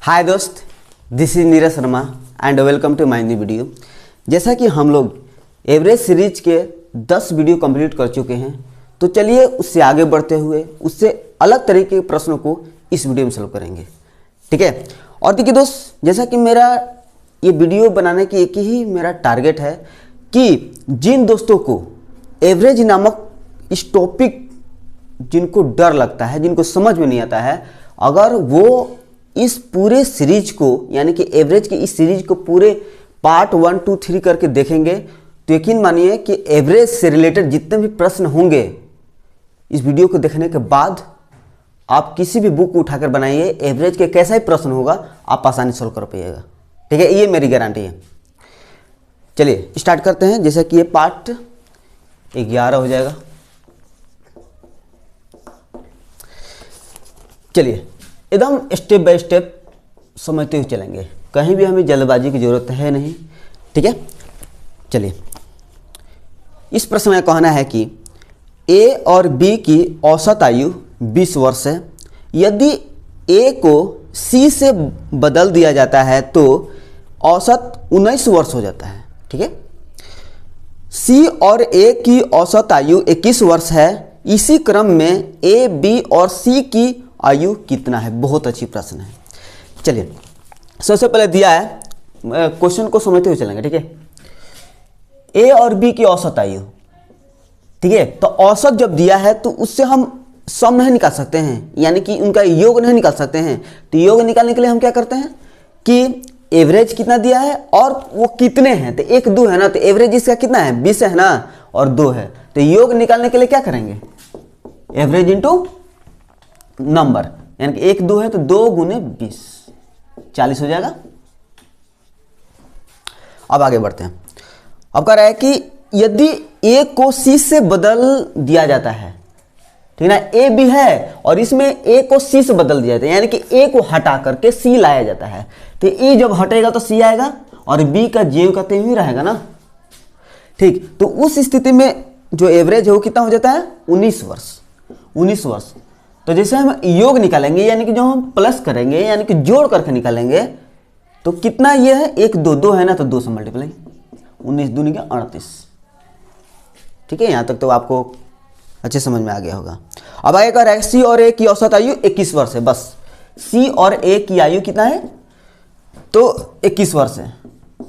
हाय दोस्त, this is Neeraj Sharma and welcome to my new video. जैसा कि हम लोग एवरेज सीरीज के 10 वीडियो कंप्लीट कर चुके हैं, तो चलिए उससे आगे बढ़ते हुए उससे अलग तरीके के प्रश्नों को इस वीडियो में सॉल्व करेंगे। ठीक है। और देखिए दोस्त, जैसा कि मेरा ये वीडियो बनाने की एक ही मेरा टारगेट है कि जिन दोस्तों को एवरेज नामक इस टॉपिक जिनको डर लगता है, जिनको समझ में नहीं आता है, अगर वो इस पूरे सीरीज को यानी कि एवरेज की इस सीरीज को पूरे पार्ट 1, 2, 3 करके देखेंगे तो यकीन मानिए कि एवरेज से रिलेटेड जितने भी प्रश्न होंगे इस वीडियो को देखने के बाद आप किसी भी बुक को उठाकर बनाइए, एवरेज के कैसा ही प्रश्न होगा आप आसानी सॉल्व कर पाइएगा। ठीक है, ये मेरी गारंटी है। चलिए स्टार्ट करते हैं। जैसे कि ये पार्ट 11 हो जाएगा। चलिए एकदम स्टेप बाय स्टेप समझते हुए चलेंगे, कहीं भी हमें जल्दबाजी की जरूरत है नहीं। ठीक है, चलिए इस प्रश्न में कहना है कि ए और बी की औसत आयु 20 वर्ष है। यदि ए को सी से बदल दिया जाता है तो औसत 19 वर्ष हो जाता है। ठीक है, सी और ए की औसत आयु 21 वर्ष है। इसी क्रम में ए, बी और सी की आयु कितना है? बहुत अच्छी प्रश्न है। चलिए सबसे पहले दिया है, क्वेश्चन को समझते हुए चलेंगे। ठीक है, ए और बी की औसत आयु। ठीक है, तो औसत जब दिया है तो उससे हम सम नहीं निकाल सकते हैं, यानी कि उनका योग नहीं निकाल सकते हैं। तो योग निकालने के लिए हम क्या करते हैं कि एवरेज कितना दिया है और वो कितने हैं, तो 1, 2 है ना, तो एवरेज इसका कितना है? 20 है ना, और 2 है। तो योग निकालने के लिए क्या करेंगे? एवरेज इंटू नंबर, यानी कि 1, 2 है तो 2 गुने 20, 40 हो जाएगा। अब आगे बढ़ते हैं। अब कह रहा है कि यदि ए को सी से बदल दिया जाता है, ठीक है ना, ए भी है और इसमें ए को सी से बदल दिया जाता है, यानी कि ए को हटा करके सी लाया जाता है। तो ए जब हटेगा तो सी आएगा और बी का जेव का तेव ही रहेगा ना। ठीक, तो उस स्थिति में जो एवरेज है वो कितना हो जाता है? 19 वर्ष। 19 वर्ष। तो जैसे हम योग निकालेंगे, यानी कि जो हम प्लस करेंगे, यानी कि जोड़ करके निकालेंगे, तो कितना ये है? 1, 2, 2 है ना, तो 2 से मल्टीप्लाई, 19 दूनी के 38। ठीक है, यहाँ तक तो आपको अच्छे समझ में आ गया होगा। अब आगे का सी और ए की औसत आयु 21 वर्ष है। बस सी और ए की आयु कितना है? तो 21 वर्ष है।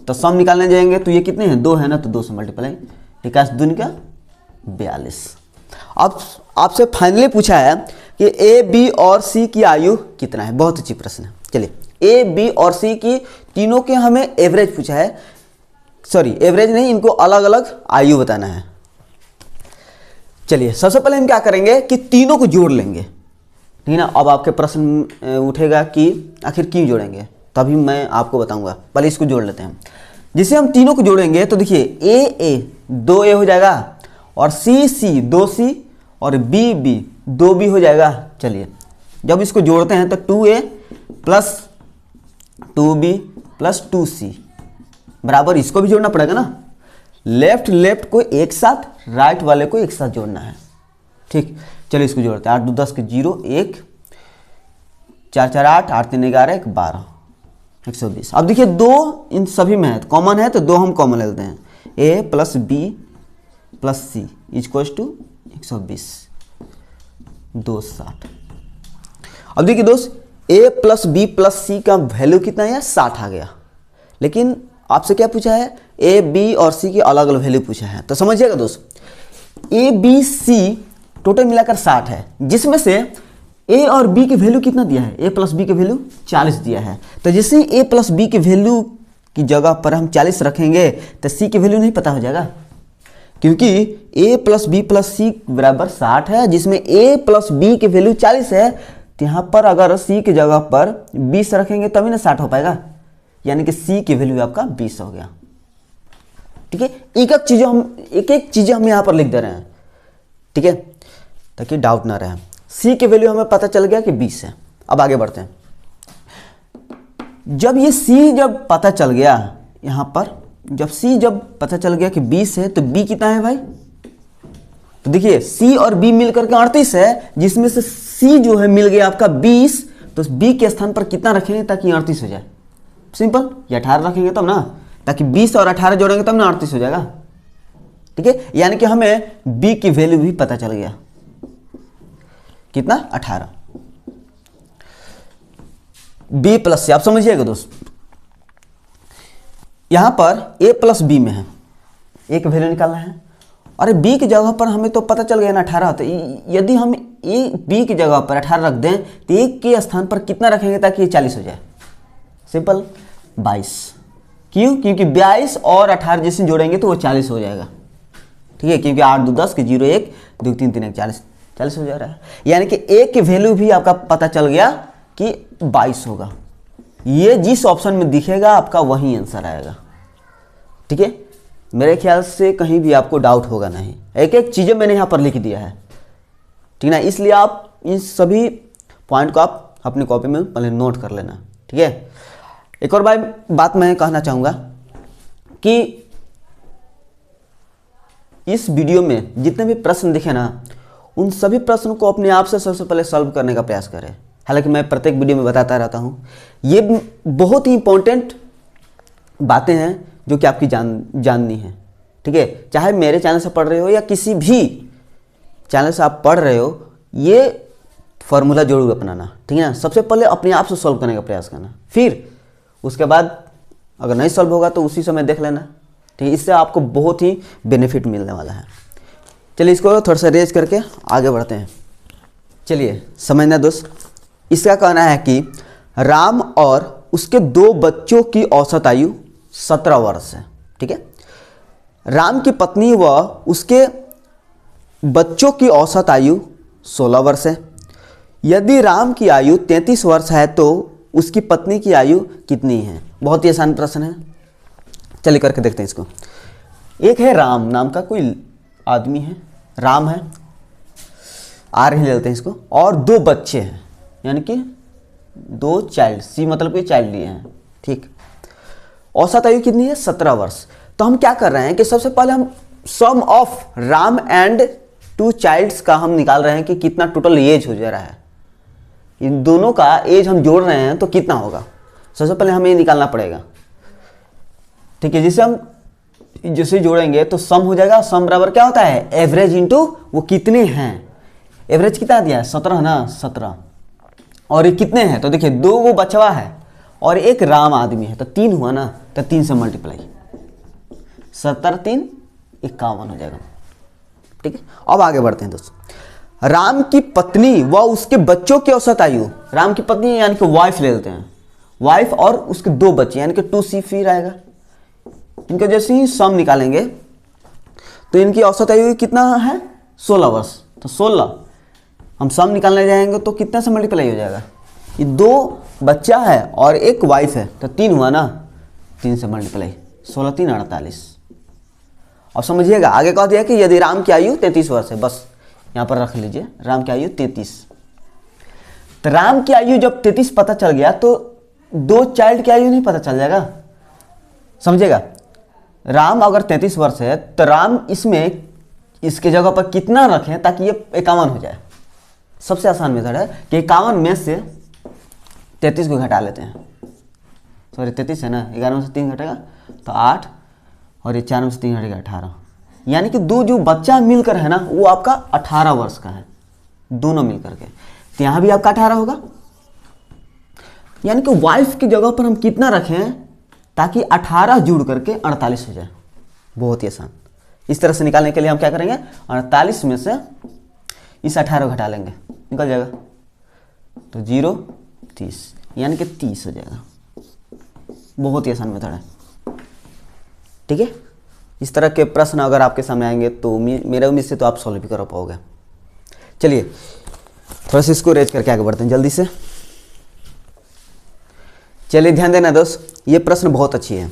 तो सम निकालने जाएंगे तो ये कितने हैं? 2 है ना, तो 2 से मल्टीप्लाई, 21 दूनी का 42। अब आपसे फाइनली पूछा है कि ए, बी और सी की आयु कितना है। बहुत अच्छी प्रश्न है। चलिए ए, बी और सी की तीनों के हमें एवरेज पूछा है, सॉरी एवरेज नहीं, इनको अलग अलग आयु बताना है। चलिए सबसे पहले हम क्या करेंगे कि तीनों को जोड़ लेंगे। ठीक है ना। अब आपके प्रश्न उठेगा कि आखिर क्यों जोड़ेंगे, तभी मैं आपको बताऊंगा। पहले इसको जोड़ लेते हैं। जिसे हम तीनों को जोड़ेंगे तो देखिए ए 2a हो जाएगा और सी 2c और बी 2b हो जाएगा। चलिए जब इसको जोड़ते हैं तो 2a plus 2b plus 2c बराबर, इसको भी जोड़ना पड़ेगा ना। लेफ्ट को एक साथ, राइट वाले को एक साथ जोड़ना है। ठीक, चलिए इसको जोड़ते हैं। 8 2 10 के 0, 1 4 4 8 8 3 11 1 12 120। अब देखिए 2 इन सभी में है, कॉमन है, तो 2 हम कॉमन लेते हैं। a plus B plus C equals to 120, 260। अब देखिए दोस्त, a plus B plus C का वैल्यू कितना है? 60 आ गया। लेकिन आपसे क्या पूछा है? a, b और c की अलग अलग वैल्यू पूछा है। तो समझिएगा दोस्त, a, b, c टोटल मिलाकर 60 है, जिसमें से a और b की वैल्यू कितना दिया है? a प्लस बी की वैल्यू 40 दिया है। तो जैसे a प्लस बी की वैल्यू की जगह पर हम 40 रखेंगे तो c की वैल्यू नहीं पता हो जाएगा, क्योंकि a प्लस बी प्लस सी बराबर 60 है, जिसमें a प्लस बी की वैल्यू 40 है। तो यहाँ पर अगर c की जगह पर 20 रखेंगे तभी ना 60 हो पाएगा, यानी कि c की वैल्यू आपका 20 हो गया। ठीक है, एक एक चीजें हम यहाँ पर लिख दे रहे हैं। ठीक है, ताकि डाउट ना रहे। c की वैल्यू हमें पता चल गया कि 20 है। अब आगे बढ़ते हैं। जब ये c जब पता चल गया, यहाँ पर जब c जब पता चल गया कि 20 है, तो b कितना है भाई? तो देखिए c और b मिलकर के 38 है, जिसमें से c जो है मिल गया आपका 20 तो बी के स्थान पर कितना रखेंगे ताकि 38 हो जाए? सिंपल, ये 18 रखेंगे तब ना, ताकि 20 और 18 जोड़ेंगे तब ना 38 हो जाएगा। ठीक है, यानी कि हमें बी की वैल्यू भी पता चल गया, कितना? 18। बी प्लस सी, आप समझिएगा दोस्त, यहां पर ए प्लस बी में है, ए की वैल्यू निकालना है। अरे बी की जगह पर हमें तो पता चल गया ना 18, तो यदि हम ए बी की जगह पर 18 रख दें तो ए के स्थान पर कितना रखेंगे ताकि ये 40 हो जाए? सिंपल, 22। क्यों? क्योंकि 22 और 18 जिसे जोड़ेंगे तो वो 40 हो जाएगा। ठीक है, क्योंकि 8 2 10 के 0 1 2 3 3 1 40 हो जा रहा है। यानी कि ए की वैल्यू भी आपका पता चल गया कि 22 होगा। ये जिस ऑप्शन में दिखेगा आपका वही आंसर आएगा। ठीक है, मेरे ख्याल से कहीं भी आपको डाउट होगा नहीं, एक एक चीज़ें मैंने यहाँ पर लिख दिया है। ठीक है ना, इसलिए आप इन सभी पॉइंट को आप अपनी कॉपी में पहले नोट कर लेना। ठीक है, एक और बात मैं कहना चाहूँगा कि इस वीडियो में जितने भी प्रश्न दिखे ना, उन सभी प्रश्नों को अपने आप से सबसे पहले सॉल्व करने का प्रयास करें। हालांकि मैं प्रत्येक वीडियो में बताता रहता हूँ, ये बहुत ही इंपॉर्टेंट बातें हैं जो कि आपकी जाननी है। ठीक है, चाहे मेरे चैनल से पढ़ रहे हो या किसी भी चैनल से आप पढ़ रहे हो, ये फॉर्मूला जरूर अपनाना। ठीक है ना, सबसे पहले अपने आप से सॉल्व करने का प्रयास करना, फिर उसके बाद अगर नहीं सॉल्व होगा तो उसी समय देख लेना। ठीक है, इससे आपको बहुत ही बेनिफिट मिलने वाला है। चलिए इसको थोड़ा सा रेज करके आगे बढ़ते हैं। चलिए समझना दोस्त, इसका कहना है कि राम और उसके 2 बच्चों की औसत आयु 17 वर्ष है। ठीक है, राम की पत्नी व उसके बच्चों की औसत आयु 16 वर्ष है। यदि राम की आयु 33 वर्ष है तो उसकी पत्नी की आयु कितनी है? बहुत ही आसान प्रश्न है, चलिए करके देखते हैं इसको। एक है राम नाम का कोई आदमी है, राम है, आर ही ले लेते हैं इसको, और 2 बच्चे हैं, यानी कि 2 चाइल्ड, सी मतलब कि चाइल्ड लिए हैं। ठीक, औसत आयु कितनी है? 17 वर्ष। तो हम क्या कर रहे हैं कि सबसे पहले हम सम ऑफ राम एंड 2 चाइल्ड्स का हम निकाल रहे हैं कि कितना टोटल एज हो जा रहा है। इन दोनों का एज हम जोड़ रहे हैं तो कितना होगा, सबसे पहले हमें ये निकालना पड़ेगा। ठीक है, जिसे हम जिसे जोड़ेंगे तो सम हो जाएगा। सम बराबर क्या होता है? एवरेज इंटू वो कितने हैं। एवरेज कितना दिया है? 17 ना, 17। और ये कितने हैं? तो देखिए 2 वो बचवा है और एक राम आदमी है, तो 3 हुआ ना, तो 3 से मल्टीप्लाई, 17 3 51 हो जाएगा। ठीक है, अब आगे बढ़ते हैं दोस्तों। राम की पत्नी व उसके बच्चों की औसत आयु, राम की पत्नी यानी कि वाइफ ले लेते हैं, वाइफ और उसके 2 बच्चे यानी कि 2C फिर आएगा। इनका जैसे ही सम निकालेंगे तो इनकी औसत आयु कितना है? 16 वर्ष। तो 16 हम सम निकालने जाएंगे तो कितना से मल्टीप्लाई हो जाएगा? ये 2 बच्चा है और एक वाइफ है, तो 3 हुआ ना, 3 से मल्टीप्लाई, 16 3 48। अब समझिएगा आगे कह दिया कि यदि राम की आयु 33 वर्ष है, बस यहाँ पर रख लीजिए राम की आयु 33। तो राम की आयु जब 33 पता चल गया तो 2 चाइल्ड की आयु नहीं पता चल जाएगा? समझिएगा, राम अगर 33 वर्ष है तो राम इसमें इसके जगह पर कितना रखें ताकि ये 51 हो जाए? सबसे आसान मेथड है कि 51 में से 33 को घटा लेते हैं। सॉरी 33 है ना, 11 में से 3 घटेगा तो 8, और ये 4 में से 3 घटेगा 18। यानी कि 2 जो बच्चा मिलकर है ना वो आपका 18 वर्ष का है, दोनों मिलकर के। तो यहाँ भी आपका 18 होगा। यानी कि वाइफ की जगह पर हम कितना रखें ताकि 18 जुड़ करके 48 हो जाए? बहुत ही आसान। इस तरह से निकालने के लिए हम क्या करेंगे, 48 में से इस 18 घटा लेंगे, निकल जाएगा, तो 0 30 यानी कि 30 हो जाएगा। बहुत ही आसान मेथड है। ठीक है, इस तरह के प्रश्न अगर आपके सामने आएंगे तो मेरे उम्मीद से तो आप सॉल्व भी कर पाओगे। चलिए थोड़ा सा इसको रेज करके आगे बढ़ते हैं जल्दी से। चलिए ध्यान देना दोस्त, ये प्रश्न बहुत अच्छी है।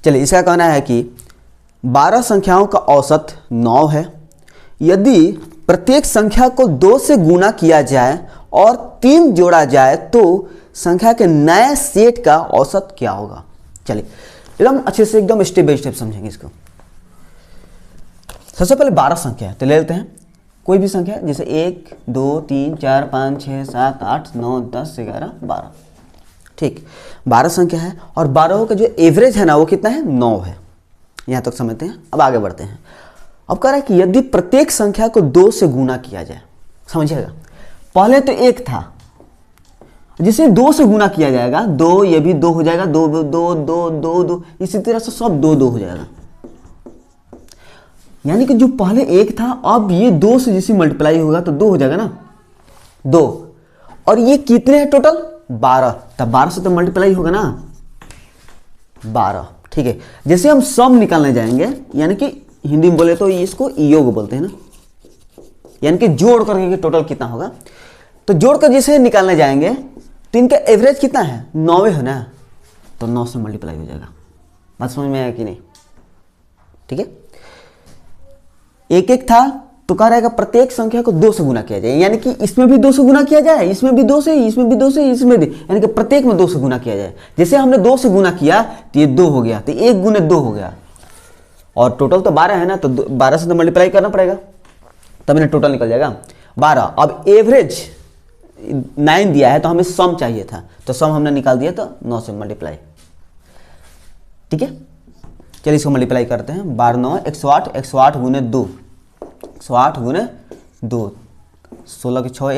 चलिए इसका कहना है कि 12 संख्याओं का औसत 9 है। यदि प्रत्येक संख्या को 2 से गुणा किया जाए और 3 जोड़ा जाए तो संख्या के नए सेट का औसत क्या होगा? चलिए एकदम अच्छे से स्टेप बाय स्टेप समझेंगे इसको। सबसे पहले 12 संख्या है तो ले लेते हैं कोई भी संख्या जैसे 1 2 3 4 5 6 7 8 9 10 11 12, ठीक 12 संख्या है और 12 का जो एवरेज है ना वो कितना है 9 है। यहाँ तक समझते हैं। अब आगे बढ़ते हैं। अब कह रहा है कि यदि प्रत्येक संख्या को 2 से गुना किया जाए, समझिएगा पहले तो 1 था, जिसे 2 से गुना किया जाएगा 2, ये भी 2 हो जाएगा, 2 2 2 2 2, इसी तरह से सब 2 2 हो जाएगा। यानी कि जो पहले 1 था अब ये 2 से जैसे मल्टीप्लाई होगा तो 2 हो जाएगा ना 2, और ये कितने हैं टोटल 12, तब 12 से तो मल्टीप्लाई होगा ना 12, ठीक है। जैसे हम सम निकालने जाएंगे, यानी कि हिंदी में बोले तो इसको योग बोलते हैं ना, यानी कि जोड़ करके टोटल कितना होगा, तो जोड़ कर जैसे निकालने जाएंगे तो इनका एवरेज कितना है 9 है ना, तो 9 से मल्टीप्लाई हो जाएगा। बात समझ में आया कि नहीं, ठीक है। 1 1 था तो कह रहेगा प्रत्येक संख्या को 2 से गुना किया जाए, यानी कि इसमें भी 2 से गुना किया जाए, इसमें भी 2 से, इसमें भी 2 से, इसमें भी, यानी कि प्रत्येक में 2 से गुना किया जाए। जैसे हमने 2 से गुना किया तो ये 2 हो गया, तो 1 गुने 2 हो गया, और टोटल तो 12 है ना, तो 12 से तो मल्टीप्लाई करना पड़ेगा, तब इन्हें टोटल निकल जाएगा 12। अब एवरेज 9 दिया है तो हमें सम चाहिए था, तो सम हमने निकाल दिया, तो 9 से मल्टीप्लाई, ठीक है। चलिए इसको मल्टीप्लाई करते हैं। 12 9 108, 108 गुने 2, 108 गुने 2, 16 के 6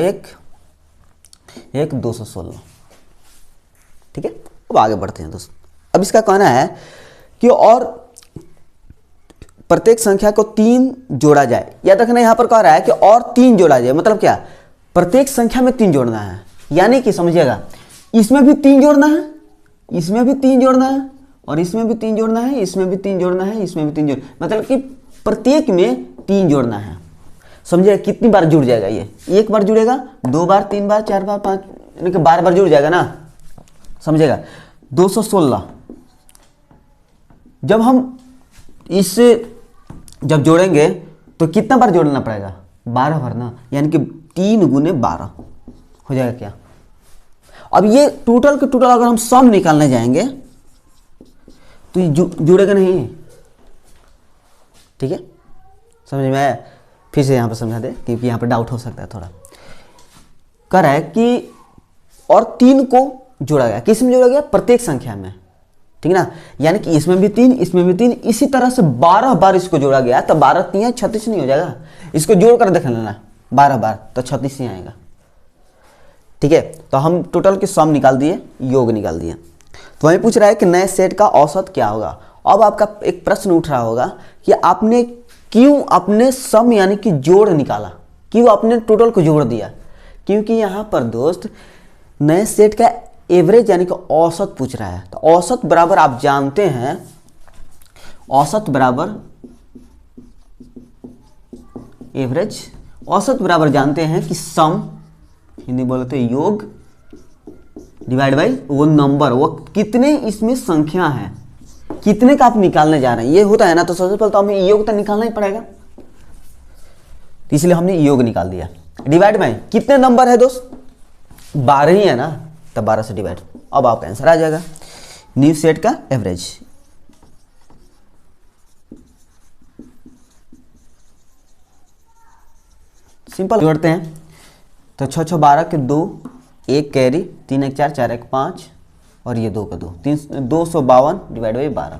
1 216, ठीक है। अब आगे बढ़ते हैं दोस्त। अब इसका कहना है कि और प्रत्येक संख्या को 3 जोड़ा जाए। याद रखना यहां पर कह रहा है कि और 3 जोड़ा जाए, मतलब क्या, प्रत्येक संख्या में 3 जोड़ना है, यानी कि समझिएगा इसमें भी 3 जोड़ना है, इसमें भी 3 जोड़ना है, और इसमें भी 3 जोड़ना है, इसमें भी 3 जोड़ना है, इसमें भी 3 जोड़ना, मतलब कि प्रत्येक में 3 जोड़ना है। समझिएगा कितनी बार जुड़ जाएगा, ये 1 बार जुड़ेगा, 2 बार 3 बार 4 बार 5, यानी कि 12 बार जुड़ जाएगा ना। समझिएगा 216 जब हम इससे जब जोड़ेंगे तो कितना बार जोड़ना पड़ेगा 12 बार ना, यानी कि 3 गुने 12 हो जाएगा क्या। अब ये टोटल के टोटल अगर हम सम निकालने जाएंगे तो ये जुड़ेगा नहीं, ठीक है। समझ में आया, फिर से यहां पर समझा दे क्योंकि यहां पर डाउट हो सकता है थोड़ा। कह रहा है कि और 3 को जोड़ा गया, किस में जोड़ा गया, प्रत्येक संख्या में, ठीक ना, यानी कि इसमें भी 3, इसमें भी 3, इसी तरह से 12 बार इसको जोड़ा गया, तो 12 3 36 नहीं हो जाएगा, इसको जोड़ कर देख लेना 12 बार तो 36 ही आएगा, ठीक है। तो हम टोटल के सम निकाल दिए, योग निकाल दिए। तो वही पूछ रहा है कि नए सेट का औसत क्या होगा। अब आपका एक प्रश्न उठ रहा होगा कि आपने क्यों अपने सम यानी कि जोड़ निकाला, क्यों आपने टोटल को जोड़ दिया, क्योंकि यहां पर दोस्त नए सेट का एवरेज यानी कि औसत पूछ रहा है। तो औसत बराबर आप जानते हैं, औसत बराबर एवरेज, औसत बराबर जानते हैं कि सम, हिंदी बोलते हैं योग, डिवाइड बाई वो नंबर, वो कितने इसमें संख्या है, कितने का आप निकालने जा रहे हैं, ये होता है ना। तो सबसे पहले तो हमें योग तो निकालना ही पड़ेगा, तो इसलिए हमने योग निकाल दिया। डिवाइड बाई कितने नंबर है दोस्त, 12 ही है ना, तो 12 से डिवाइड, अब आपका आंसर आ जाएगा न्यू सेट का एवरेज। सिंपल जोड़ते हैं तो 6 6 12 के 2, 1 कैरी, 3 1 4 4 1 5, और ये 2 का 2, 252 डिवाइड बाई 12,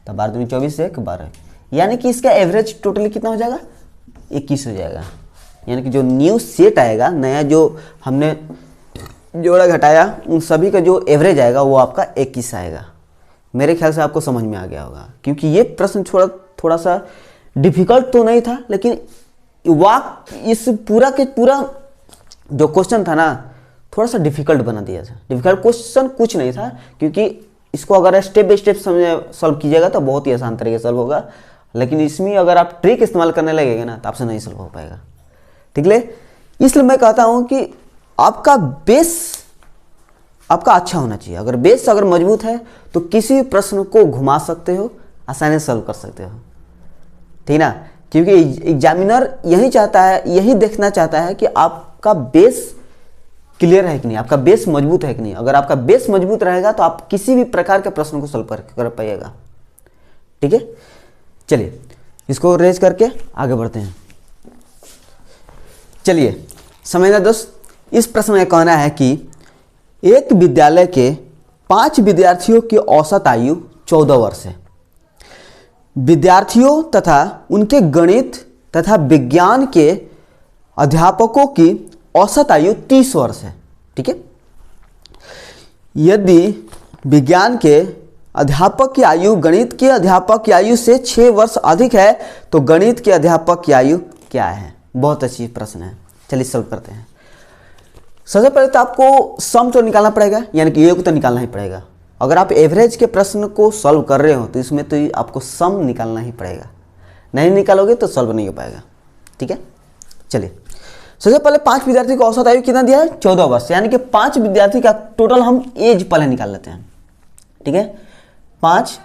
तो 12 दूनी 24 1 12, यानी कि इसका एवरेज टोटली कितना हो जाएगा 21 हो जाएगा। यानी कि जो न्यू सेट आएगा, नया जो हमने जोड़ा घटाया, उन सभी का जो एवरेज आएगा वो आपका 21 आएगा। मेरे ख्याल से आपको समझ में आ गया होगा, क्योंकि ये प्रश्न थोड़ा सा डिफिकल्ट तो नहीं था, लेकिन इस पूरा के पूरा जो क्वेश्चन था ना थोड़ा सा डिफिकल्ट बना दिया था। डिफिकल्ट क्वेश्चन कुछ नहीं था, क्योंकि इसको अगर स्टेप बाय स्टेप सॉल्व कीजिएगा तो बहुत ही आसान तरीके से सॉल्व होगा, लेकिन इसमें अगर आप ट्रिक इस्तेमाल करने लगेंगे ना तो आपसे नहीं सॉल्व हो पाएगा, ठीक है। इसलिए मैं कहता हूं कि आपका बेस आपका अच्छा होना चाहिए। अगर बेस अगर मजबूत है तो किसी भी प्रश्न को घुमा सकते हो, आसानी से सॉल्व कर सकते हो, ठीक ना। क्योंकि एग्जामिनर यही चाहता है, यही देखना चाहता है कि आपका बेस क्लियर है कि नहीं, आपका बेस मजबूत है कि नहीं। अगर आपका बेस मजबूत रहेगा तो आप किसी भी प्रकार के प्रश्न को सॉल्व कर पाइएगा, ठीक है। चलिए इसको रेज करके आगे बढ़ते हैं। चलिए समझना दोस्त, इस प्रश्न में कहना है कि एक विद्यालय के 5 विद्यार्थियों की औसत आयु 14 वर्ष है। विद्यार्थियों तथा उनके गणित तथा विज्ञान के अध्यापकों की औसत आयु 30 वर्ष है। ठीक है, यदि विज्ञान के अध्यापक की आयु गणित के अध्यापक की आयु से 6 वर्ष अधिक है तो गणित के अध्यापक की आयु क्या है? बहुत अच्छी प्रश्न है, चलिए सॉल्व करते हैं। सबसे पहले तो आपको सम तो निकालना पड़ेगा, यानी कि योग तो निकालना ही पड़ेगा। अगर आप एवरेज के प्रश्न को सॉल्व कर रहे हो तो इसमें तो आपको सम निकालना ही पड़ेगा, नहीं निकालोगे तो सॉल्व नहीं हो पाएगा। ठीक है, चलिए सबसे पहले 5 विद्यार्थी का औसत आयु कितना दिया है? 14 वर्ष, यानी कि 5 विद्यार्थी का टोटल हम एज पहले निकाल लेते हैं। ठीक है, 5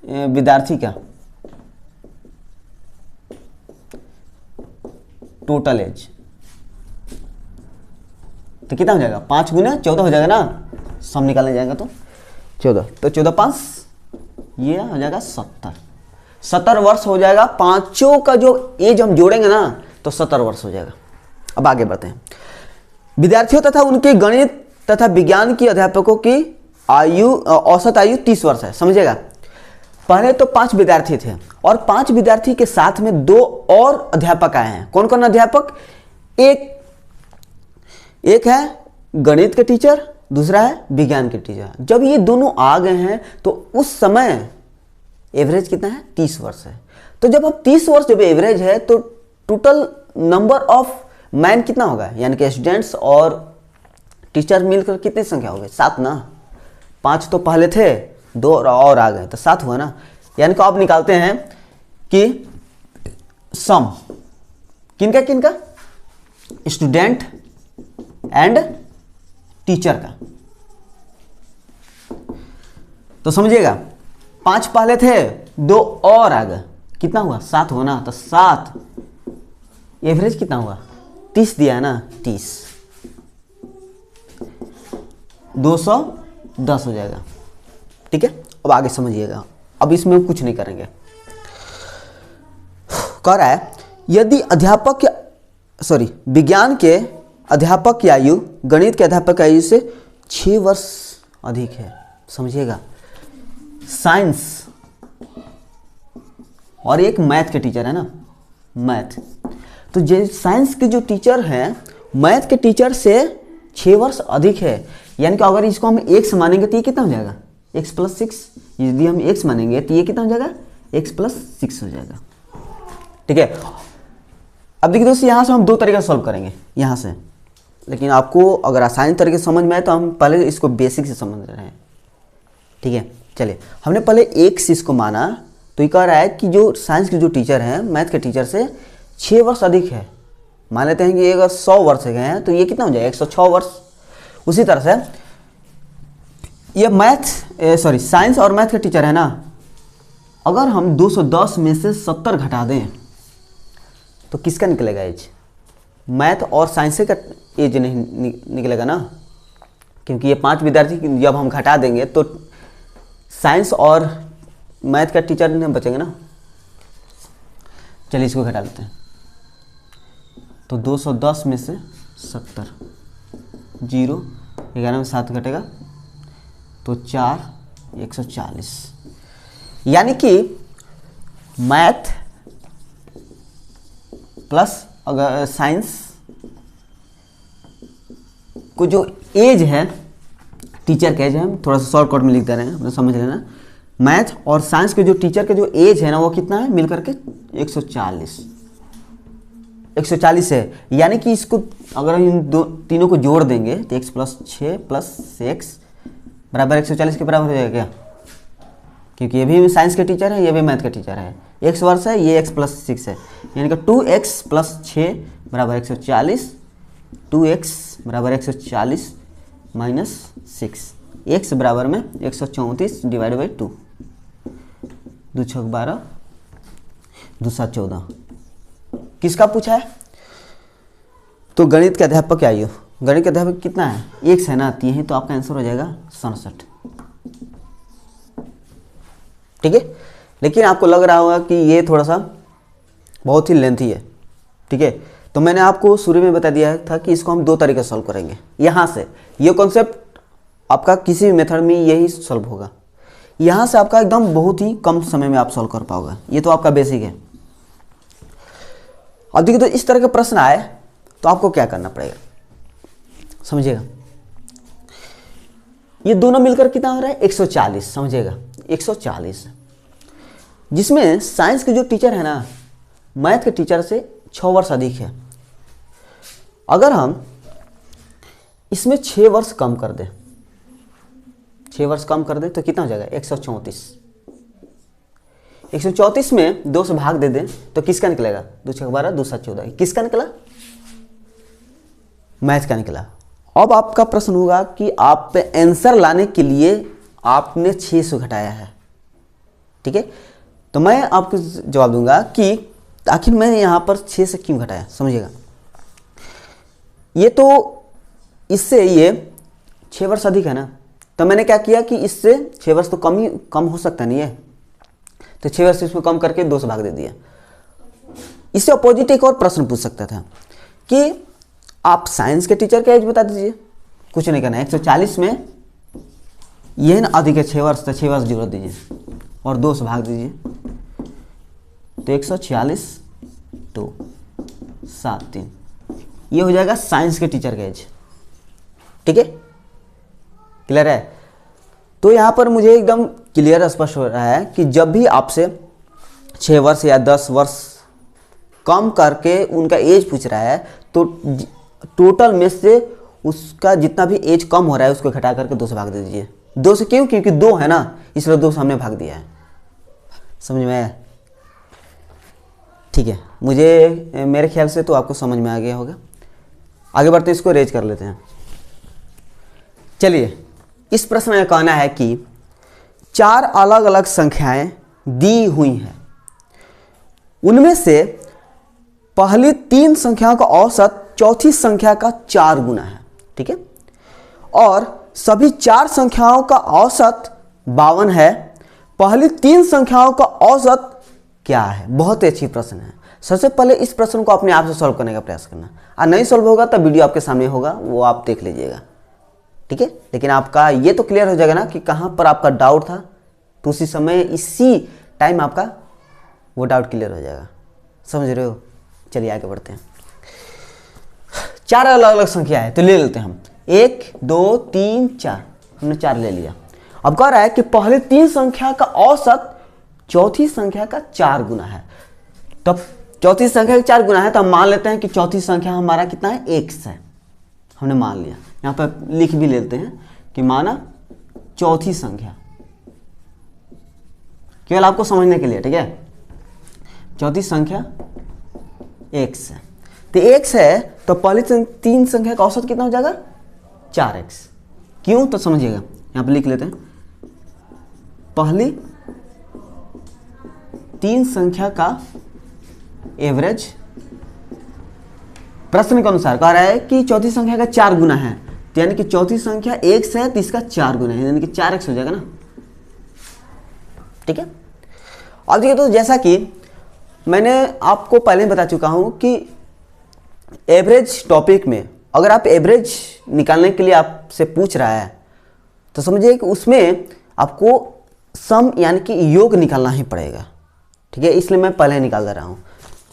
विद्यार्थी का टोटल एज तो कितना हो जाएगा? 5 गुना 14 हो जाएगा ना, सम निकालने जाएगा तो 14, तो 14 5 ये हो जाएगा 70 वर्ष हो जाएगा। पांचों का जो एज हम जोड़ेंगे ना तो 70 वर्ष हो जाएगा। अब आगे बढ़ते हैं। विद्यार्थियों तथा उनके गणित तथा विज्ञान की अध्यापकों की आयु औसत आयु 30 वर्ष है। समझिएगा, पहले तो 5 विद्यार्थी थे और 5 विद्यार्थी के साथ में 2 और अध्यापक आए हैं। कौन कौन अध्यापक? एक है गणित के टीचर, दूसरा है विज्ञान के टीचर। जब ये दोनों आ गए हैं तो उस समय एवरेज कितना है? 30 वर्ष है। तो जब अब 30 वर्ष जब एवरेज है तो टोटल नंबर ऑफ मैन कितना होगा? यानी कि स्टूडेंट्स और टीचर मिलकर कितनी संख्या हो गई? 7 ना। 5 तो पहले थे, 2 और आ गए तो 7 हुआ ना। यानी कि आप निकालते हैं कि सम किनका किनका? स्टूडेंट एंड टीचर का। तो समझिएगा, 5 पहले थे, 2 और आ गए, कितना हुआ? 7 हुआ ना। तो 7 एवरेज कितना हुआ? 30 दिया है ना, 30 210 हो जाएगा। ठीक है, अब आगे समझिएगा, अब इसमें कुछ नहीं करेंगे। कह रहा है यदि अध्यापक विज्ञान के अध्यापक की आयु गणित के अध्यापक की आयु से 6 वर्ष अधिक है। समझिएगा, साइंस और एक मैथ के टीचर है ना, मैथ, तो जो साइंस के जो टीचर हैं मैथ के टीचर से 6 वर्ष अधिक है। यानी कि अगर इसको हम x मानेंगे तो ये कितना हो जाएगा? x + 6। यदि हम x मानेंगे तो ये कितना हो जाएगा? x + 6 हो जाएगा। ठीक है, अब देखिए दोस्तों, यहाँ से हम 2 तरीके से सॉल्व करेंगे यहाँ से, लेकिन आपको अगर आसानी तरीके से समझ में आए तो हम पहले इसको बेसिक से समझ रहे हैं। ठीक है, चलिए हमने पहले x इसको माना, तो ये कह रहा है कि जो साइंस के जो टीचर हैं मैथ के टीचर से 6 वर्ष अधिक है। मान लेते हैं कि अगर 100 वर्ष के हैं तो ये कितना हो जाएगा? 106 वर्ष। उसी तरह से ये साइंस और मैथ के टीचर है ना, अगर हम 210 में से 70 घटा दें तो किसका निकलेगा एज? मैथ और साइंस का एज नहीं निकलेगा ना, क्योंकि ये 5 विद्यार्थी जब हम घटा देंगे तो साइंस और मैथ का टीचर नहीं बचेंगे ना। चलिए इसको घटा लेते हैं, तो 210 में से 70, 0 11 में 7 घटेगा तो 4 140। यानी कि मैथ प्लस अगर साइंस को जो एज है, टीचर का एज है, हम थोड़ा सा शॉर्टकट में लिख दे रहे हैं, अपने समझ लेना। मैथ और साइंस के जो टीचर के जो एज है ना वो कितना है? मिलकर के 140 है। यानी कि इसको अगर हम इन तीनों को जोड़ देंगे तो x + 6 + x बराबर 140 के बराबर हो जाएगा क्या? क्योंकि ये भी साइंस के टीचर है, ये भी मैथ के टीचर है। x वर्ष है, ये x + 6 है, यानी कि 2x + 6 बराबर 140, 2x बराबर 140 - 6, x बराबर में 134 / 2, 2 × 6 = 12, 2 × 7 = 14। किसका पूछा है? तो गणित के अध्यापक की आयु, गणित के अध्यापक कितना है? x है ना, तो यही तो आपका आंसर हो जाएगा 67। ठीक है, लेकिन आपको लग रहा होगा कि ये थोड़ा सा बहुत ही लेंथी है। ठीक है, तो मैंने आपको शुरू में बता दिया था कि इसको हम दो तरीके से सॉल्व करेंगे। यहाँ से ये कॉन्सेप्ट आपका किसी भी मेथड में यही सॉल्व होगा, यहाँ से आपका एकदम बहुत ही कम समय में आप सॉल्व कर पाओगे। ये तो आपका बेसिक है। अब देखिए, तो इस तरह के प्रश्न आए तो आपको क्या करना पड़ेगा, समझिएगा। ये दोनों मिलकर कितना हो रहा है, 140, समझिएगा 140, जिसमें साइंस के जो टीचर है ना, मैथ के टीचर से 6 वर्ष अधिक है। अगर हम इसमें 6 वर्ष कम कर दें, 6 वर्ष कम कर दें तो कितना हो जाएगा, 134। 134 में 2 से भाग दे दें तो किसका निकलेगा, 2 6 12, 2 7 14, किसका निकला, मैथ का निकला। अब आपका प्रश्न होगा कि आप पे आंसर लाने के लिए आपने 6 से घटाया है, ठीक है। तो मैं आपको जवाब दूंगा कि आखिर मैंने यहाँ पर 6 से क्यों घटाया, समझिएगा। ये तो इससे ये 6 वर्ष अधिक है ना, तो मैंने क्या किया कि इससे 6 वर्ष तो कम हो सकता नहीं है, तो 6 वर्ष इसमें कम करके 2 से भाग दे दिया। इससे अपोजिट एक और प्रश्न पूछ सकता था कि आप साइंस के टीचर का एज बता दीजिए, कुछ नहीं करना है। 140 में यह ना अधिक है 6 वर्ष, तो 6 वर्ष जोड़ दीजिए और 2 से भाग दीजिए, तो 146 2 7 3, ये हो जाएगा साइंस के टीचर का एज, ठीक है, क्लियर है। तो यहाँ पर मुझे एकदम क्लियर स्पष्ट हो रहा है कि जब भी आपसे 6 वर्ष या 10 वर्ष कम करके उनका एज पूछ रहा है, तो टोटल में से उसका जितना भी एज कम हो रहा है उसको घटा करके 2 से भाग दे दीजिए। 2 से क्यों, क्योंकि 2 है ना, इसलिए 2 से हमने भाग दिया है, समझ में आया, ठीक है। मुझे मेरे ख्याल से तो आपको समझ में आ गया होगा। आगे बढ़ते इसको रेज कर लेते हैं। चलिए, इस प्रश्न में कहना है कि 4 अलग अलग संख्याएं दी हुई हैं, उनमें से पहली 3 संख्याओं का औसत चौथी संख्या का 4 गुना है, ठीक है, और सभी 4 संख्याओं का औसत 52 है। पहली 3 संख्याओं का औसत क्या है। बहुत ही अच्छी प्रश्न है। सबसे पहले इस प्रश्न को अपने आप से सॉल्व करने का प्रयास करना, और नहीं सॉल्व होगा तो वीडियो आपके सामने होगा, वो आप देख लीजिएगा, ठीक है। लेकिन आपका ये तो क्लियर हो जाएगा ना कि कहाँ पर आपका डाउट था, तो उसी समय इसी टाइम आपका वो डाउट क्लियर हो जाएगा, समझ रहे हो। चलिए आगे बढ़ते हैं। 4 अलग अलग संख्या है तो ले लेते हैं हम, 1 2 3 4, हमने 4 ले लिया। अब कह रहा है कि पहले 3 संख्या का औसत चौथी संख्या का 4 गुना है। तब चौथी संख्या का 4 गुना है तो हम मान लेते हैं कि चौथी संख्या हमारा कितना है, 1 है, हमने मान लिया। यहाँ पर लिख भी लेते हैं कि माना चौथी संख्या, केवल आपको समझने के लिए, ठीक है। चौथी संख्या 1 है, तो 1 है तो पहली 3 संख्या का औसत कितना हो जाएगा, 4x। क्यों, तो समझिएगा, यहाँ पर लिख लेते हैं पहली 3 संख्या का एवरेज। प्रश्न के अनुसार कह रहा है कि चौथी संख्या का 4 गुना है, तो यानी कि चौथी संख्या 1 है तो इसका 4 गुना है, यानी कि 4x हो जाएगा ना, ठीक है। अब देखिए, तो जैसा कि मैंने आपको पहले बता चुका हूं कि एवरेज टॉपिक में अगर आप एवरेज निकालने के लिए आपसे पूछ रहा है तो समझिए कि उसमें आपको सम यानी कि योग निकालना ही पड़ेगा, ठीक है। इसलिए मैं पहले निकाल दे रहा हूं।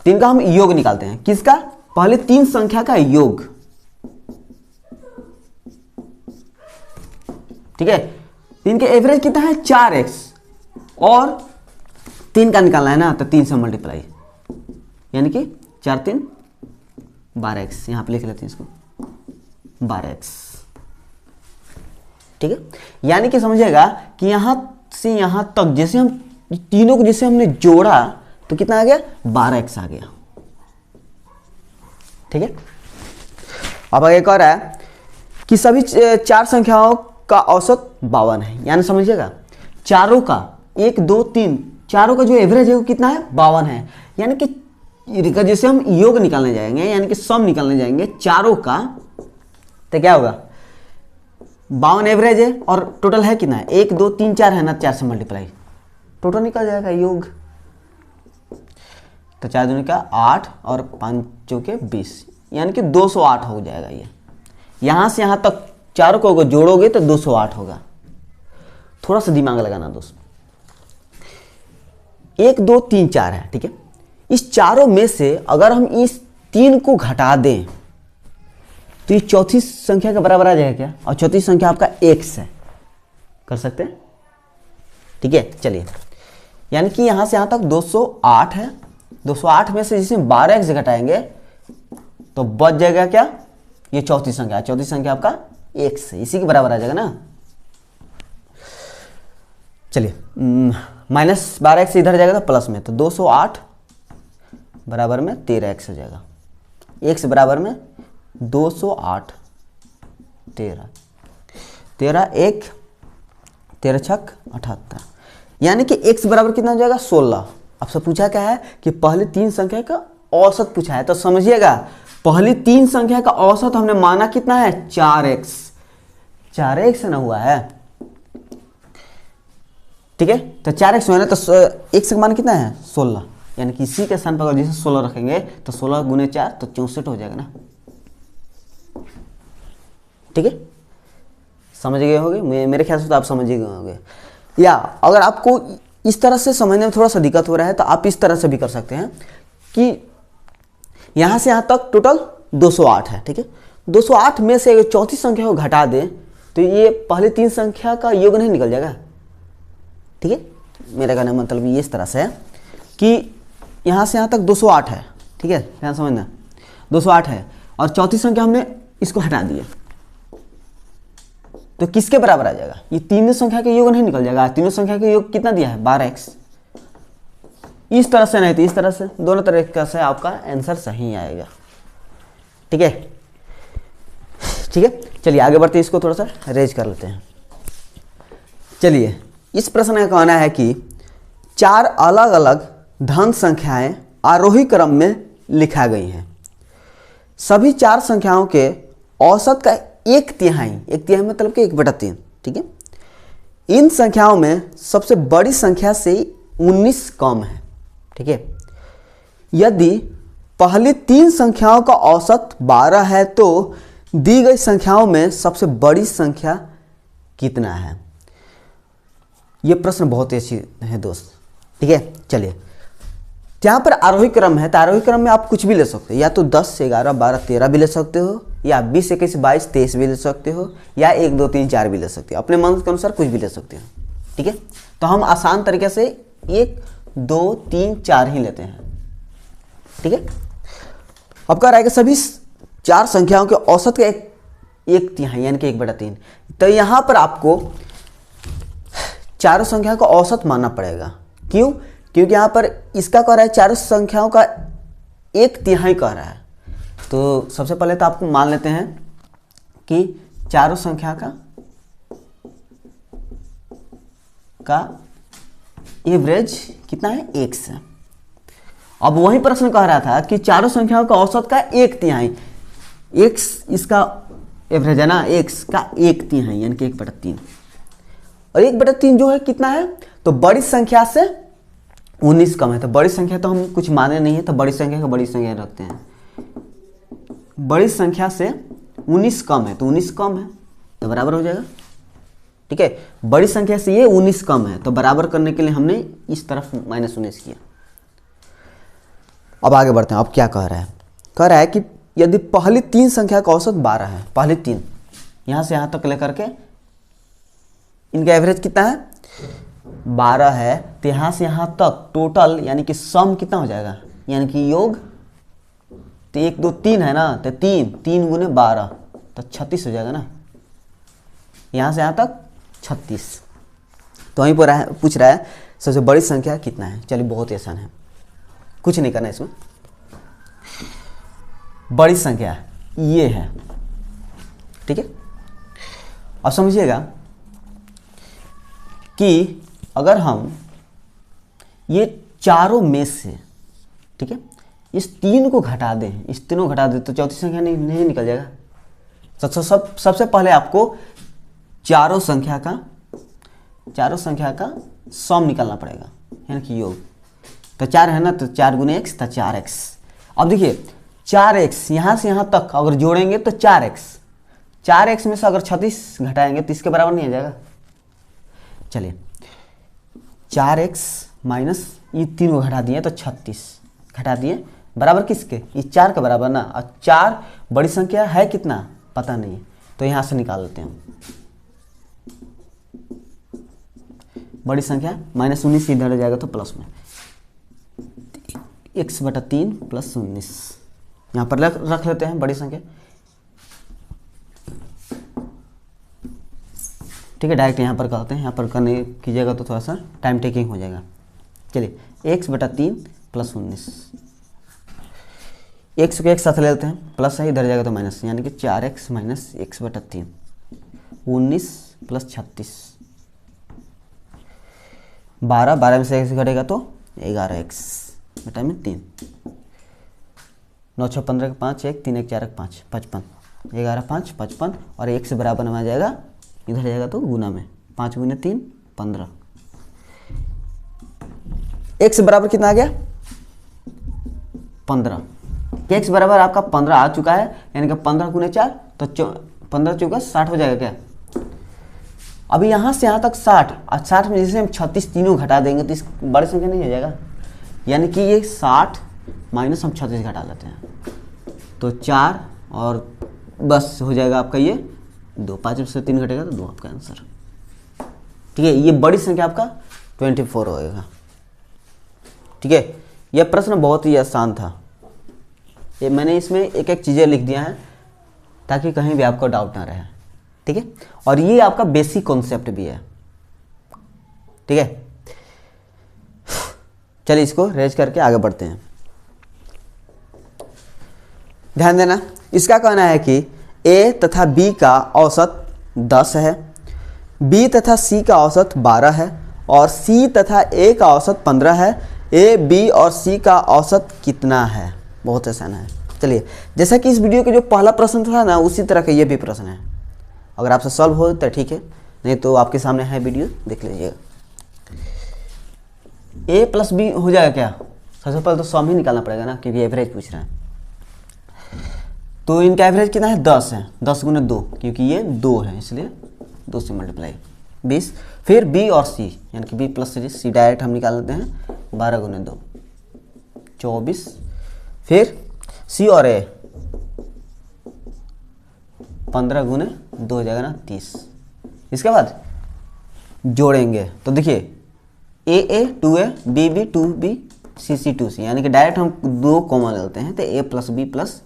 3 का हम योग निकालते हैं, किसका, पहले 3 संख्या का योग, ठीक है। 3 के एवरेज कितना है, 4x, और 3 का निकालना है ना, तो 3 से मल्टीप्लाई, यानी कि 4 3 12x, यहां पे लिख लेते हैं इसको 12x, ठीक है। यानी कि समझिएगा कि यहां से यहां तक जैसे हम तीनों को जैसे हमने जोड़ा तो कितना आ गया, 12x आ गया, ठीक है। अब आगे कह रहा है कि सभी 4 संख्याओं का औसत 52 है, यानी समझिएगा चारों का 1 2 3 चारों का जो एवरेज है वो कितना है, 52 है। यानी कि जैसे हम योग निकालने जाएंगे, यानी कि सम निकालने जाएंगे चारों का, तो क्या होगा, 52 एवरेज है और टोटल है कितना है, 1 2 3 4 है ना, 4 से मल्टीप्लाई, टोटल निकल जाएगा योग। तो 4 दूनी का 8 और 5 चौके 20, यानी कि 208 हो जाएगा ये। यहाँ से यहाँ तक चारों को अगर जोड़ोगे तो 208 होगा। थोड़ा सा दिमाग लगाना दोस्त। 1 2 3 4 है, ठीक है। इस चारों में से अगर हम इस 3 को घटा दें तो ये चौथी संख्या के बराबर आ जाएगा क्या? और चौथी संख्या आपका x है, कर सकते हैं, ठीक है। चलिए, यानी कि यहां से यहां तक 208 है। 208 में से जिसमें 12x घटाएंगे तो बच जाएगा क्या? ये चौथी संख्या। चौथी संख्या आपका x है, इसी के बराबर आ जाएगा ना। चलिए, माइनस 12x इधर जाएगा तो प्लस में, तो 208 बराबर में 13x हो जाएगा। x बराबर में 208, 13 1 13 छक 78, यानी कि x बराबर कितना हो जाएगा? 16। आपसे पूछा क्या है कि पहली 3 संख्या का औसत पूछा है, तो समझिएगा पहली 3 संख्या का औसत हमने माना कितना है? 4x। 4x ना हुआ है, ठीक है। तो 4x हुआ ना, तो x का मान कितना है? 16, यानी कि इसी के स्थान पर अगर जैसे 16 रखेंगे तो 16 गुने 4 तो 64 हो जाएगा ना, ठीक है। समझ गए होंगे, मेरे ख्याल से तो आप समझ ही गए होंगे। या अगर आपको इस तरह से समझने में थोड़ा सा दिक्कत हो रहा है तो आप इस तरह से भी कर सकते हैं कि यहाँ से यहाँ तक टोटल 208 है, ठीक है। 208 में से अगर चौथी संख्या को घटा दें तो ये पहले 3 संख्या का योग नहीं निकल जाएगा, ठीक है। मेरा कहने का मतलब ये इस तरह से है कि यहाँ से यहाँ तक 208 है, ठीक है, ध्यान समझना। 208 है और चौथी संख्या हमने इसको हटा दिया तो किसके बराबर आ जाएगा? ये तीनों संख्या के योग नहीं निकल जाएगा। तीनों संख्या के योग कितना दिया है? 12x। इस तरह से नहीं तो इस तरह से, दोनों तरीके से आपका आंसर सही आएगा, ठीक है। ठीक है, चलिए आगे बढ़ते हैं, इसको थोड़ा सा रेज कर लेते हैं। चलिए, इस प्रश्न का कहना है कि 4 अलग अलग धन संख्याएं आरोही क्रम में लिखा गई हैं। सभी 4 संख्याओं के औसत का 1/3 मतलब कि 1/3, ठीक है। इन संख्याओं में सबसे बड़ी संख्या से 19 कम है, ठीक है। यदि पहली 3 संख्याओं का औसत 12 है तो दी गई संख्याओं में सबसे बड़ी संख्या कितना है? यह प्रश्न बहुत ही अच्छी है दोस्त, ठीक है। चलिए, यहाँ पर आरोही क्रम है तो आरोही क्रम में आप कुछ भी ले सकते हो, या तो 10 11 12 13 भी ले सकते हो, या 20 21 22 23 भी ले सकते हो, या 1 2 3 4 भी ले सकते हो, अपने मन के अनुसार कुछ भी ले सकते हो, ठीक है। तो हम आसान तरीके से 1 2 3 4 ही लेते हैं, ठीक है। अब कह रहा है कि सभी 4 संख्याओं के औसत का 1/3 यानी कि 1/3, तो यहाँ पर आपको चारों संख्या का औसत मानना पड़ेगा। क्यों? क्योंकि यहाँ पर इसका कह रहा है चारों संख्याओं का 1/3 कह रहा है। तो सबसे पहले तो आपको मान लेते हैं कि चारों संख्या का एवरेज कितना है? x है। अब वही प्रश्न कह रहा था कि चारों संख्याओं का औसत का 1/3, x इसका एवरेज है ना, x का 1/3 यानी कि 1/3, और 1/3 जो है कितना है? तो बड़ी संख्या से 19 कम है। तो बड़ी संख्या तो हम कुछ माने नहीं है, तो बड़ी संख्या का बड़ी संख्या रखते हैं। बड़ी संख्या से 19 कम है तो 19 कम है तो बराबर हो जाएगा, ठीक है। बड़ी संख्या से ये 19 कम है तो बराबर करने के लिए हमने इस तरफ -19 किया। अब आगे बढ़ते हैं। अब क्या कह रहा है? कह रहा है कि यदि पहली 3 संख्या का औसत 12 है, पहली 3 यहाँ से यहाँ तक लेकर के इनका एवरेज कितना है? 12 है, तो यहाँ से यहाँ तक टोटल यानी कि सम कितना हो जाएगा? यानी कि योग, तो 1 2 3 है ना, तो 3 गुने 12 तो 36 हो जाएगा ना, यहाँ से यहाँ तक 36। तो वहीं पर पूछ रहा है सबसे बड़ी संख्या कितना है। चलिए, बहुत ही आसान है, कुछ नहीं करना इसमें। बड़ी संख्या ये है, ठीक है। अब समझिएगा कि अगर हम ये चारों में से, ठीक है, इस 3 को घटा दें, इस तीनों घटा दें तो चौथी संख्या नहीं निकल जाएगा। सबसे पहले आपको चारों संख्या का सम निकालना पड़ेगा, यानी कि योग। तो 4 है ना, तो 4 गुने x तो 4x। अब देखिए 4x यहाँ से यहाँ तक अगर जोड़ेंगे तो 4x में से अगर 36 घटाएंगे तो इसके बराबर नहीं आ जाएगा। चलिए 4x माइनस ये 3 को घटा दिए तो 36 घटा दिए, बराबर किसके, ये 4 के बराबर ना। और 4 बड़ी संख्या है कितना पता नहीं, तो यहाँ से निकाल लेते हैं। बड़ी संख्या -19 इधर आ जाएगा तो प्लस में x/3 + 19 यहाँ पर रख लेते हैं बड़ी संख्या। ठीक है, डायरेक्ट यहाँ पर करते हैं, यहाँ पर करने कीजिएगा तो थोड़ा सा टाइम टेकिंग हो जाएगा। चलिए x/3 + 19, x को एक साथ ले लेते हैं, प्लस है इधर जाएगा तो माइनस, यानी कि 4x - x/3 19 + 36 12 में से x घटेगा तो 11x बटा में 3 9 6 15 5 1 3 1 4 1 5 55 11 5 55 और 1 से बराबर में आ जाएगा, इधर जाएगा तो गुना में 5 गुने 3 15। x बराबर कितना आ गया 15। x बराबर आपका 15 आ चुका है, यानी कि 15 गुने 4 तो 15 चौका 60 हो जाएगा क्या। अभी यहाँ से यहाँ तक 60 और 60 में जैसे हम 36 तीनों घटा देंगे तो इस बड़ी संख्या नहीं हो जाएगा, यानी कि ये 60 माइनस हम 36 घटा लेते हैं तो 4 और बस हो जाएगा आपका ये 2, 5 में से 3 घटेगा तो 2 आपका आंसर। ठीक है, ये बड़ी संख्या आपका 24 होएगा। ठीक है, यह प्रश्न बहुत ही आसान था, ये मैंने इसमें एक एक चीज़ें लिख दिया है ताकि कहीं भी आपको डाउट ना रहे। ठीक है, और ये आपका बेसिक कॉन्सेप्ट भी है। ठीक है, चलिए इसको रेज करके आगे बढ़ते हैं। ध्यान देना, इसका कहना है कि a तथा b का औसत 10 है, b तथा c का औसत 12 है और c तथा a का औसत 15 है। a, b और c का औसत कितना है। बहुत आसान है। चलिए, जैसा कि इस वीडियो के जो पहला प्रश्न था ना, उसी तरह का ये भी प्रश्न है। अगर आपसे सॉल्व हो तो ठीक है, नहीं तो आपके सामने है वीडियो, देख लीजिएगा। a + b हो जाएगा क्या, सबसे पहले तो सम ही निकालना पड़ेगा ना, क्योंकि एवरेज पूछ रहा है। तो इनका एवरेज कितना है 10 है, 10 गुने 2, क्योंकि ये 2 है इसलिए 2 से मल्टीप्लाई 20। फिर b और c, यानी कि b + c डायरेक्ट हम निकाल लेते हैं, 12 गुने 2 24। फिर c और a 15 गुने 2 हो जाएगा ना 30। इसके बाद जोड़ेंगे तो देखिए a 2a b 2b c 2c, यानी कि डायरेक्ट हम 2 कॉमन लेते हैं तो a + b +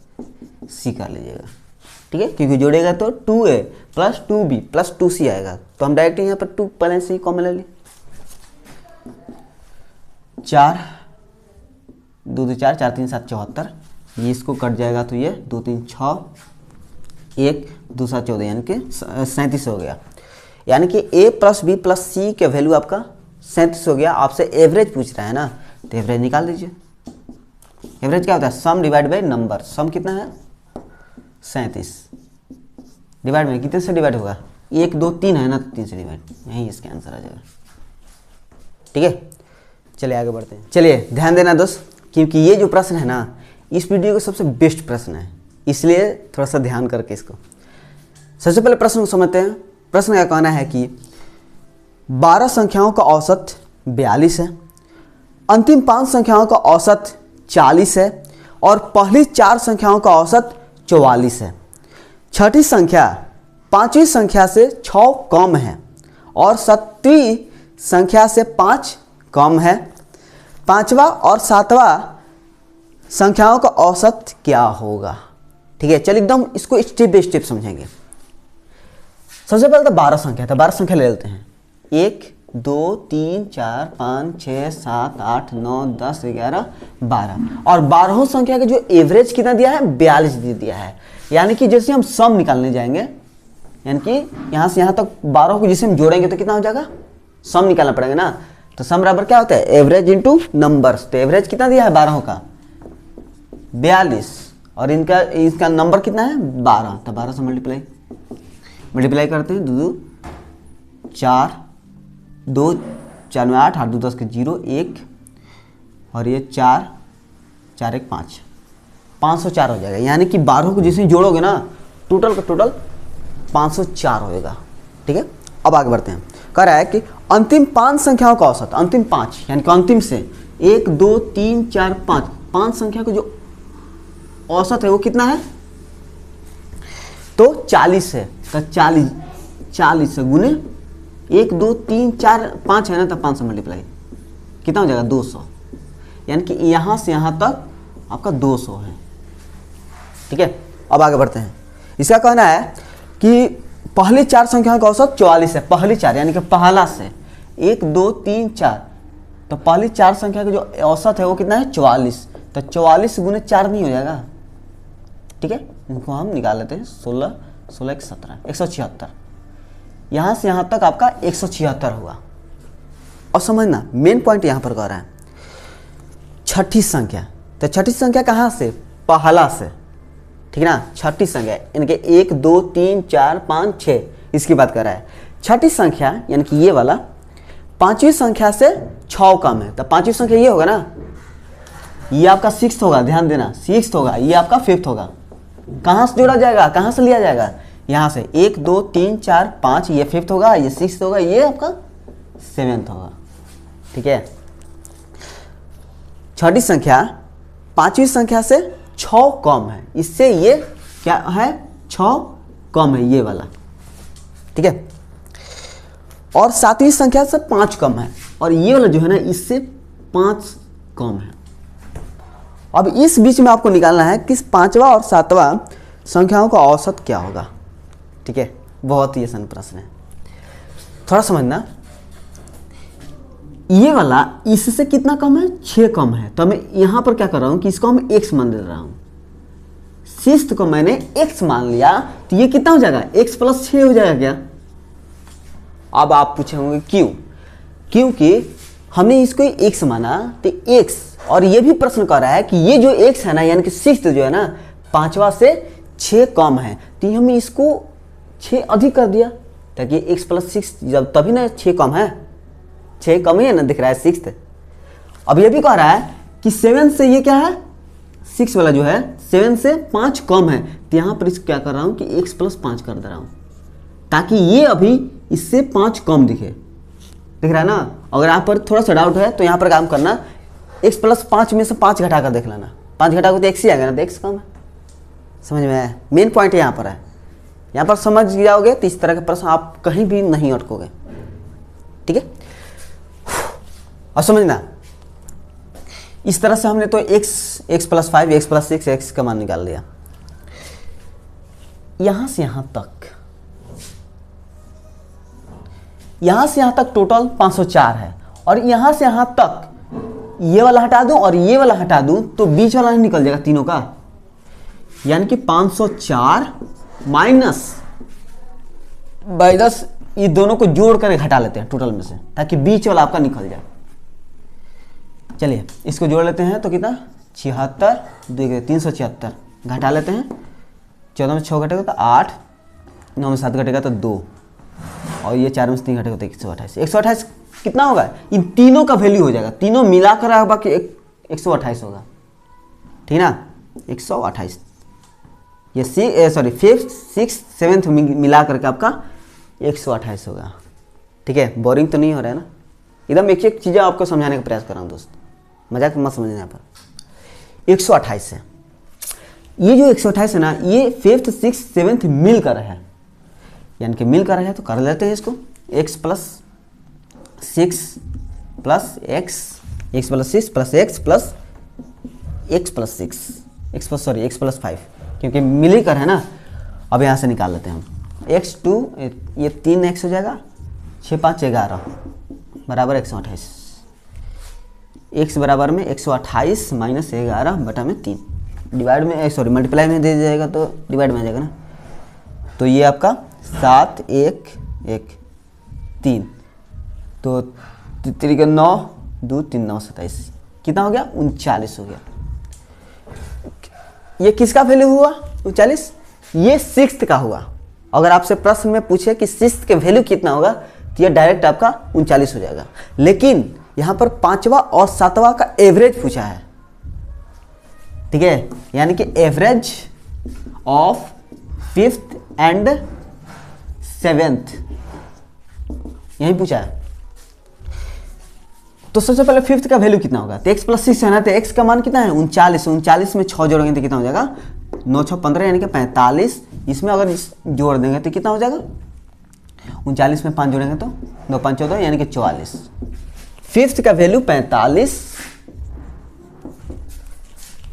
c कर लीजिएगा। ठीक है, क्योंकि जोड़ेगा तो 2a + 2b + 2c आएगा, तो हम डायरेक्ट यहाँ पर 2 पहले से ही कॉमन ले लिए। 4 2 2 4 4 3 7 74, ये इसको कट जाएगा तो ये 2 3 6 1 2 7 14, यानी कि 37 हो गया। यानी कि a + b + c के वैल्यू आपका 37 हो गया। आपसे एवरेज पूछ रहा है ना, तो एवरेज निकाल दीजिए। एवरेज क्या होता है, सम डिवाइड बाय नंबर। सम कितना है 37, डिवाइड में कितने से डिवाइड होगा 1 2 3 है ना, 3 से डिवाइड, यही इसका आंसर आ जाएगा। ठीक है, चलिए आगे बढ़ते हैं। चलिए ध्यान देना दोस्त, क्योंकि ये जो प्रश्न है ना, इस वीडियो का सबसे बेस्ट प्रश्न है, इसलिए थोड़ा सा ध्यान करके इसको। सबसे पहले प्रश्न को समझते हैं। प्रश्न का कहना है कि 12 संख्याओं का औसत 42 है, अंतिम 5 संख्याओं का औसत 40 है और पहली 4 संख्याओं का औसत 44 है। छठी संख्या 5वीं संख्या से 6 कम है और 7वीं संख्या से 5 कम है। 5वां और 7वां संख्याओं का औसत क्या होगा। ठीक है, चलिए एकदम इसको स्टेप बाय स्टेप समझेंगे। सबसे पहले तो 12 संख्या था, 12 संख्या ले लेते हैं। 1 2 3 4 5 6 7 8 9 10 11 12 और 12 संख्या का जो एवरेज कितना दिया है 42 दे दिया है। यानी कि जैसे हम सम निकालने जाएंगे, यानी कि यहाँ से यहाँ तक 12 को जैसे हम जोड़ेंगे तो कितना हो जाएगा, सम निकालना पड़ेगा ना। तो सम बराबर क्या होता है, एवरेज इंटू नंबर्स। तो एवरेज कितना दिया है 12 का 42 और इसका नंबर कितना है 12, तो 12 से मल्टीप्लाई करते हैं। 2 4 2 4 में 8 8 2 10 के 0 1 और ये 4 4 1 5, 504 हो जाएगा। यानी कि 12 को जिसे जोड़ोगे ना टोटल का टोटल 504 होएगा। ठीक है, अब आगे बढ़ते हैं। कह रहा है कि अंतिम 5 संख्याओं का औसत, अंतिम 5 यानी कि अंतिम से 1 2 3 4 5 संख्या का जो औसत है वो कितना है, तो 40 है। तो 40 से गुने 1 2 3 4 5 है ना, तो 5 से मल्टीप्लाई कितना हो जाएगा 200। यानी कि यहाँ से यहाँ तक आपका 200 है। ठीक है, अब आगे बढ़ते हैं। इसका कहना है कि पहली 4 संख्याओं का औसत 44 है। पहली 4 यानी कि पहला से 1 2 3 4, तो पहली 4 संख्या का जो औसत है वो कितना है 44। तो 44 गुने 4 नहीं हो जाएगा। ठीक है, इनको हम निकाल लेते हैं। 16 16 1 17 176। यहाँ से यहाँ तक आपका 176 हुआ। और समझना मेन पॉइंट यहाँ पर कह रहा है छठी संख्या। तो छठी संख्या कहाँ से, पहला से। ठीक है ना, छठी संख्या यानी कि 1 2 3 4 5 6 इसकी बात कर रहा है। छठी संख्या यानी कि ये वाला 5वीं संख्या से 6 कम है। तो 5वीं संख्या ये होगा ना, ये आपका 6th होगा, ध्यान देना 6th होगा, ये आपका 5th होगा। कहाँ से जोड़ा जाएगा, कहाँ से लिया जाएगा, यहाँ से 1 2 3 4 5, ये 5th होगा, ये 6th होगा, ये आपका 7th होगा। ठीक है, छठी संख्या 5वीं संख्या से 6 कम है, इससे ये क्या है 6 कम है ये वाला। ठीक है, और 7वीं संख्या से 5 कम है, और ये वाला जो है ना इससे 5 कम है। अब इस बीच में आपको निकालना है कि 5वां और 7वां संख्याओं का औसत क्या होगा। ठीक है, बहुत ही आसान प्रश्न है, थोड़ा समझना। ये वाला इससे कितना कम है, 6 कम है। तो मैं यहाँ पर क्या कर रहा हूँ कि इसको हम x मान दे रहा हूँ। 6th को मैंने x मान लिया, तो ये कितना हो जाएगा x + 6 हो जाएगा क्या। अब आप पूछेंगे क्यों, क्योंकि हमने इसको x माना तो x, और ये भी प्रश्न कर रहा है कि ये जो x है ना यानी कि 6th जो है ना 5वां से 6 कम है, तो हमने इसको 6 अधिक कर दिया ताकि x + 6 जब तभी ना 6 कम है, 6 कम ही है ना, दिख रहा है 6th। अब ये भी कह रहा है कि 7 से ये क्या है 6 वाला जो है 7 से 5 कम है, तो यहाँ पर इस क्या कर रहा हूँ कि x + 5 कर दे रहा हूँ ताकि ये अभी इससे 5 कम दिखे। दिख रहा है ना। अगर यहाँ पर थोड़ा सा डाउट है तो यहाँ पर काम करना, x + 5 में से 5 घटा कर देख लेना, 5 घटा कर तो x ही आएगा ना, तो x कम है। समझ में आया, मेन पॉइंट यहाँ पर है। यहाँ पर समझ जाओगे तो इस तरह के प्रश्न आप कहीं भी नहीं अटकोगे। ठीक है, और समझना इस तरह से हमने तो x + 5 x + 6 x का मान निकाल लिया। यहां से यहां तक टोटल 504 है, और यहां से यहां तक ये वाला हटा दूं और ये वाला हटा दूं तो बीच वाला नहीं निकल जाएगा तीनों का, यानी कि 504 माइनस बाई 10, ये दोनों को जोड़ कर घटा लेते हैं टोटल में से ताकि बीच वाला आपका निकल जाए। चलिए इसको जोड़ लेते हैं तो कितना 76 2 376 घटा लेते हैं। 14 में 6 घटेगा तो 8, 9 में 7 घटेगा तो 2, और ये 4 में 3 घटेगा तो 128। 128 कितना होगा, इन तीनों का वैल्यू हो जाएगा, तीनों मिलाकर बाकी 128 होगा। ठीक ना, 128। ये 5th 6th 7th मिला करके आपका 128 होगा। ठीक है, बोरिंग तो नहीं हो रहा है ना, एकदम एक एक चीज़ें आपको समझाने का प्रयास कर रहा हूँ दोस्त, मजाक मत समझना। यहाँ पर 128 है, ये जो 128 है ना ये 5th 6th 7th मिल कर है, यानी कि मिल कर है। तो कर लेते हैं इसको x + 6 plus x + 6 plus x + 6 x + 5, क्योंकि मिल ही कर है ना। अब यहाँ से निकाल लेते हैं हम x2, ये 3x हो जाएगा, 6 5 11 बराबर 128। x बराबर में 128 माइनस 11 बटा में 3, डिवाइड में मल्टीप्लाई में दे जाएगा तो डिवाइड में आ जाएगा ना। तो ये आपका 7 1 1 3, तो 3 9 2 3 9 27, कितना हो गया 39 हो गया। ये किसका वैल्यू हुआ 39, ये 6th का हुआ। अगर आपसे प्रश्न में पूछे कि 6th के वैल्यू कितना होगा तो ये डायरेक्ट आपका 39 हो जाएगा। लेकिन यहाँ पर 5वां और 7वां का एवरेज पूछा है, ठीक है, यानी कि average of 5th and 7th यही पूछा है। तो सबसे पहले 5th का वैल्यू कितना होगा, तो x + 6 है ना, तो x का मान कितना है 39, 39 में 6 जोड़ेंगे तो कितना हो जाएगा 9 6 15 यानी कि 45, इसमें अगर जोड़ देंगे तो कितना हो जाएगा 39 में 5 जोड़ेंगे तो 9 5 14 यानी कि 44। 5th का वैल्यू 45,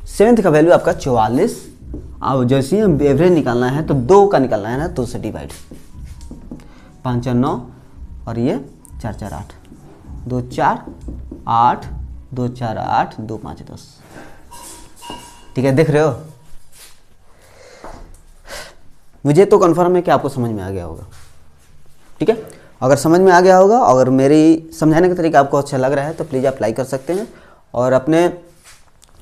7th का वैल्यू आपका 44। अब जैसे ही हम एवरेज निकालना है तो 2 का निकालना है ना, 2 से डिवाइड, 5 4 9 और ये 4 4 8, 2 4 8, 2 4 8, 2 5 10, ठीक है, देख रहे हो। मुझे तो कंफर्म है कि आपको समझ में आ गया होगा, ठीक है। अगर समझ में आ गया होगा, अगर मेरी समझाने का तरीका आपको अच्छा लग रहा है तो प्लीज़ आप लाइक कर सकते हैं और अपने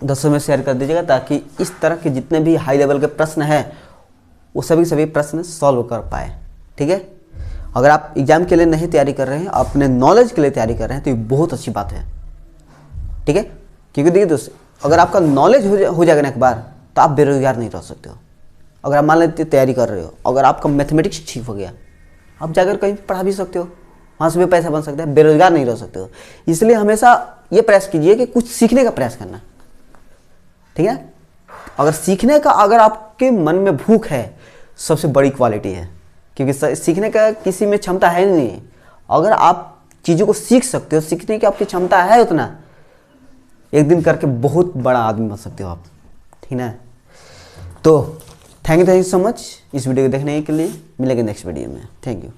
दोस्तों में शेयर कर दीजिएगा, ताकि इस तरह के जितने भी हाई लेवल के प्रश्न हैं वो सभी प्रश्न सॉल्व कर पाए, ठीक है। अगर आप एग्जाम के लिए नहीं तैयारी कर रहे हैं, अपने नॉलेज के लिए तैयारी कर रहे हैं, तो ये बहुत अच्छी बात है, ठीक है। क्योंकि देखिए दोस्तों, अगर आपका नॉलेज हो जाएगा ना एक बार, तो आप बेरोजगार नहीं रह सकते हो। अगर आप मान लेते तैयारी कर रहे हो, अगर आपका मैथमेटिक्स ठीक हो गया, आप जाकर कहीं पढ़ा भी सकते हो, वहाँ से भी पैसा बन सकता है, बेरोजगार नहीं रह सकते हो। इसलिए हमेशा ये प्रयास कीजिए कि कुछ सीखने का प्रयास करना, ठीक है। अगर सीखने का अगर आपके मन में भूख है, सबसे बड़ी क्वालिटी है, क्योंकि सीखने का किसी में क्षमता है नहीं। अगर आप चीज़ों को सीख सकते हो, सीखने की आपकी क्षमता है उतना, एक दिन करके बहुत बड़ा आदमी बन सकते हो आप, ठीक है। तो थैंक यू सो मच इस वीडियो को देखने के लिए। मिलेंगे नेक्स्ट वीडियो में। Thank you.